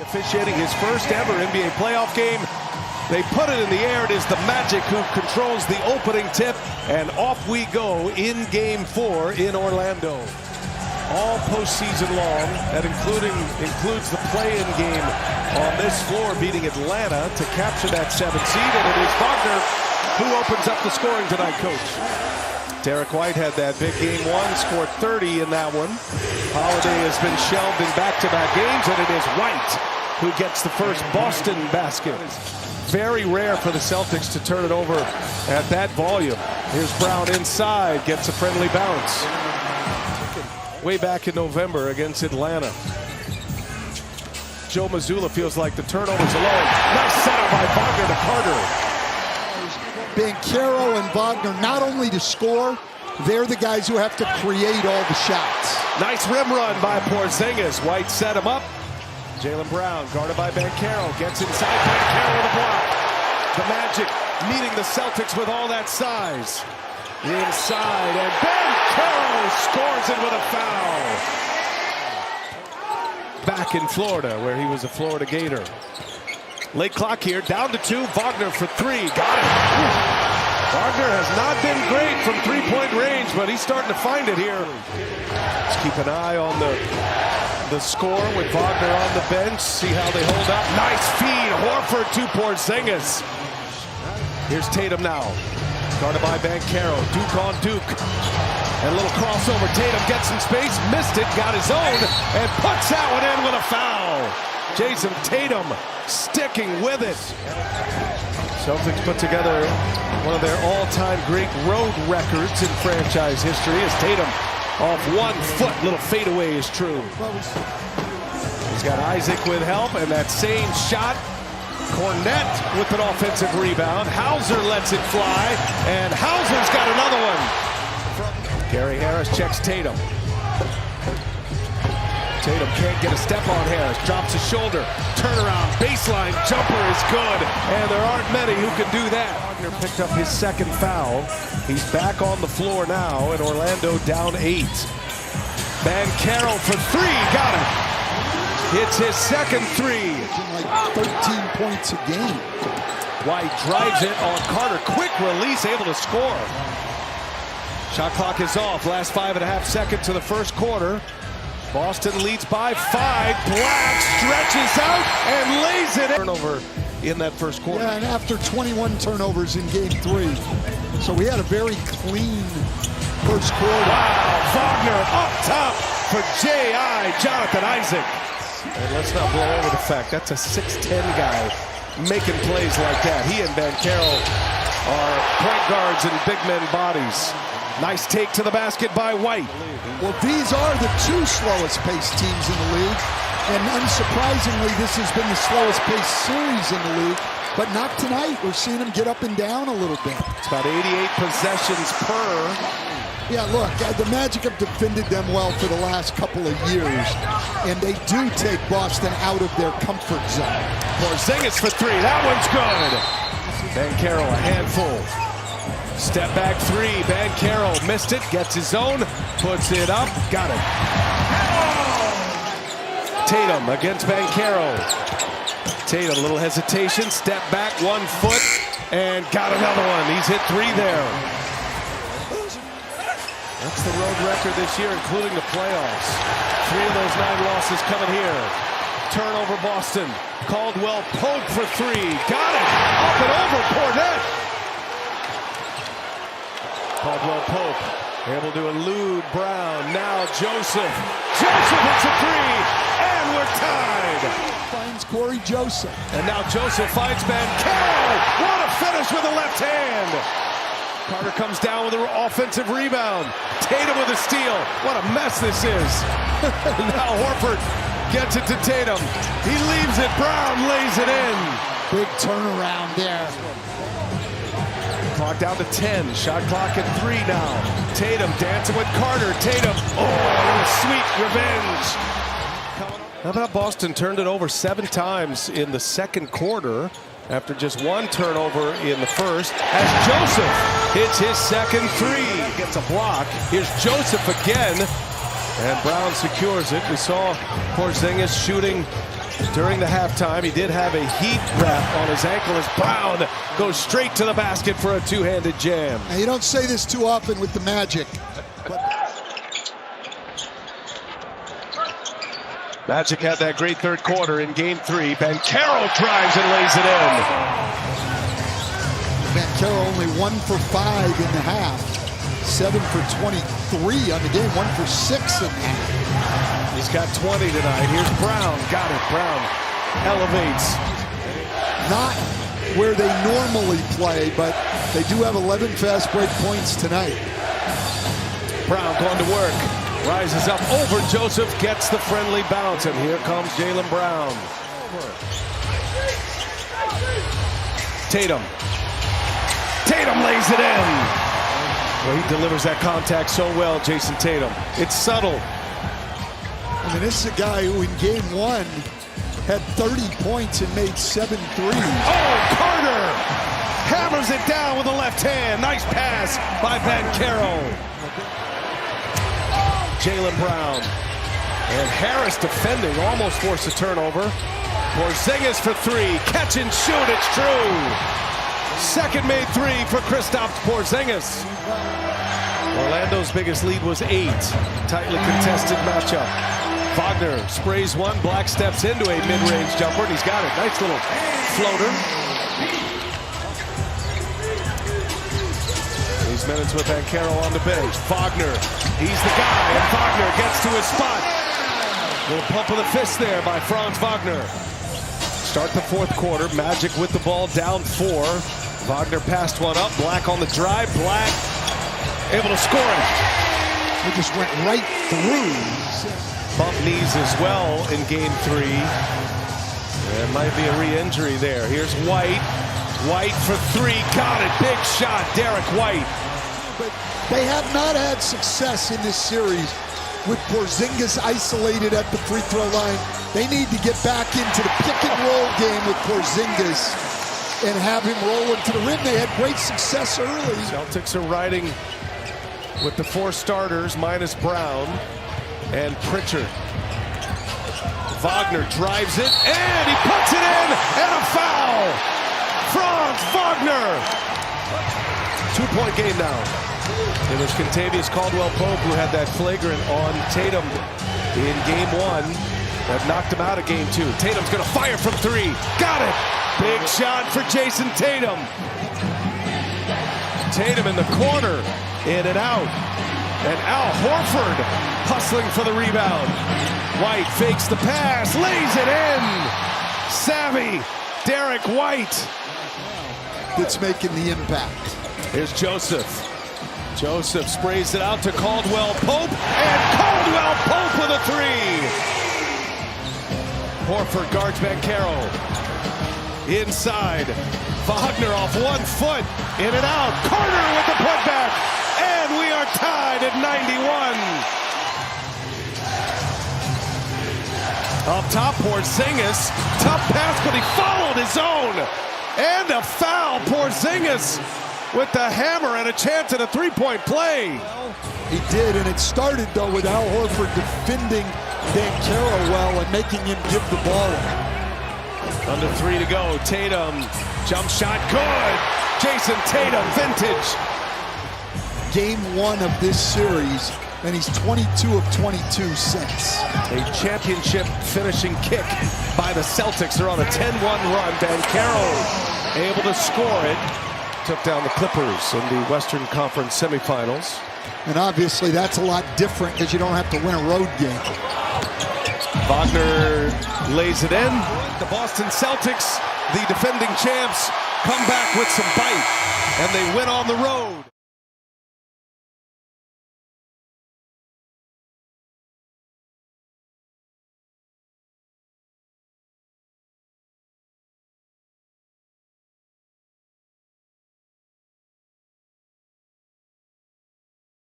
Officiating his first ever NBA playoff game. They put it in the air. It is the Magic who controls the opening tip, and off we go in Game 4 in Orlando. All postseason long. That includes the play-in game on this floor, beating Atlanta to capture that 7th seed, and it is Wagner who opens up the scoring tonight, Coach. Derek White had that big game 1, scored 30 in that one. Holiday has been shelved in back-to-back games, and it is White who gets the first Boston basket. Very rare for the Celtics to turn it over at that volume. Here's Brown inside, gets a friendly bounce. Way back in November against Atlanta. Joe Mazzulla feels like the turnover's alone. Nice setup by Wagner to Carter. Banchero and Wagner, not only to score, they're the guys who have to create all the shots. Nice rim run by Porzingis. White set him up. Jaylen Brown, guarded by Banchero, gets inside. Banchero with a block. The Magic meeting the Celtics with all that size. Inside, and Banchero scores it with a foul. Back in Florida, where he was a Florida Gator. Late clock here, down to 2. Wagner for 3. Got it. Wagner has not been great from three-point range, but he's starting to find it here. Let's keep an eye on the score with Wagner on the bench. See how they hold up. Nice feed. Horford to Porzingis. Here's Tatum now. Guarded by Banchero. Duke on Duke. And a little crossover. Tatum gets some space. Missed it. Got his own. And puts that one in with a foul. Jason Tatum sticking with it. Celtics put together one of their all-time great road records in franchise history as Tatum off 1 foot. Little fadeaway is true. He's got Isaac with help, and that same shot. Cornette with an offensive rebound. Hauser lets it fly, and Hauser's got another one. Gary Harris checks Tatum. Tatum can't get a step on Harris. Drops his shoulder. Turnaround. Baseline jumper is good. And there aren't many who can do that. Wagner picked up his 2nd foul. He's back on the floor now, and Orlando down 8. Banchero for 3. Got it. Hits his 2nd 3. Like 13 points a game. White drives it on Carter. Quick release, able to score. Shot clock is off. Last 5.5 seconds of the first quarter. Boston leads by 5. Black stretches out and lays it in. Turnover in that first quarter. Yeah, and after 21 turnovers in Game 3. So we had a very clean first quarter. Wow, Wagner up top for J.I. Jonathan Isaac. And let's not blow over the fact that's a 6'10 guy making plays like that. He and Banchero are point guards and big men bodies. Nice take to the basket by White. Well, these are the 2 slowest paced teams in the league. And unsurprisingly, this has been the slowest paced series in the league. But not tonight. We're seeing them get up and down a little bit. It's about 88 possessions per. Yeah, look, the Magic have defended them well for the last couple of years. And they do take Boston out of their comfort zone. Porzingis for 3. That one's good. Banchero a handful. Step back 3, Banchero missed it, gets his own, puts it up, got it. Tatum against Banchero. Tatum, a little hesitation, step back 1 foot, and got another one. He's hit 3 there. That's the road record this year, including the playoffs. 3 of those 9 losses coming here. Turnover Boston. Caldwell Pope for 3, got it, up and over Cornette. Caldwell Pope able to elude Brown. Now Joseph. Joseph hits a 3, and we're tied. Finds Corey Joseph. And now Joseph finds Banchero. What a finish with the left hand. Carter comes down with an offensive rebound. Tatum with a steal. What a mess this is. Now Horford gets it to Tatum. He leaves it. Brown lays it in. Big turnaround there. Clock down to 10. Shot clock at 3 now. Tatum dancing with Carter. Tatum. Oh, a little sweet revenge. How about Boston turned it over 7 times in the second quarter after just 1 turnover in the first. As Joseph hits his second 3. Gets a block. Here's Joseph again. And Brown secures it. We saw Porzingis shooting During the halftime, he did have a heat wrap on his ankle as Brown goes straight to the basket for a two-handed jam. Now, you don't say this too often with the Magic. Magic had that great third quarter in game 3. Banchero drives and lays it in. Banchero only 1 for 5 in the half. 7 for 23 on the game, 1 for 6 in the half. He's got 20 tonight. Here's Brown. Got it. Brown elevates. Not where they normally play, but they do have 11 fast break points tonight. Brown going to work. Rises up over Joseph, gets the friendly bounce, and here comes Jaylen Brown. Tatum. Tatum lays it in. Well, he delivers that contact so well, Jason Tatum. It's subtle. I mean, this is a guy who in game 1 had 30 points and made 7 threes. Oh, Carter hammers it down with the left hand. Nice pass by Banchero. Jaylen Brown. And Harris defending, almost forced a turnover. Porzingis for 3. Catch and shoot, it's true. Second made 3 for Kristaps Porzingis. Orlando's biggest lead was 8. Tightly contested matchup. Wagner sprays one, Black steps into a mid-range jumper, and he's got it. Nice little floater. These minutes with Banchero on the bench. Wagner, he's the guy, and Wagner gets to his spot. Little pump of the fist there by Franz Wagner. Start the fourth quarter, Magic with the ball down 4. Wagner passed one up, Black on the drive, Black able to score it. He just went right through. Bump knees as well in game 3. There might be a re-injury there. Here's White. White for 3, got it, big shot, Derek White. But they have not had success in this series with Porzingis isolated at the free throw line. They need to get back into the pick and roll game with Porzingis and have him roll into the rim. They had great success early. Celtics are riding with the 4 starters minus Brown and Pritchard. Wagner drives it, and he puts it in, and a foul! Franz Wagner! 2-point game now. It was Kentavious Caldwell-Pope who had that flagrant on Tatum in game 1 that knocked him out of game 2. Tatum's gonna fire from 3. Got it! Big shot for Jason Tatum. Tatum in the corner, in and out. And Al Horford hustling for the rebound. White fakes the pass, lays it in. Savvy, Derek White. It's making the impact. Here's Joseph. Joseph sprays it out to Caldwell-Pope, and Caldwell-Pope with a 3. Horford guards Banchero. Inside, Wagner off 1 foot, in and out. Carter with the putback, and we are tied at 91. Up top, Porzingis, tough pass, but he followed his own. And a foul, Porzingis with the hammer and a chance at a 3-point play. He did, and it started, though, with Al Horford defending Banchero well and making him give the ball up. Under 3 to go, Tatum, jump shot, good. Jason Tatum, vintage. Game 1 of this series, and he's 22 of 22 since. A championship finishing kick by the Celtics. They're on a 10-1 run. Banchero able to score it. Took down the Clippers in the Western Conference semifinals. And obviously that's a lot different because you don't have to win a road game. Wagner lays it in. The Boston Celtics, the defending champs, come back with some bite, and they win on the road.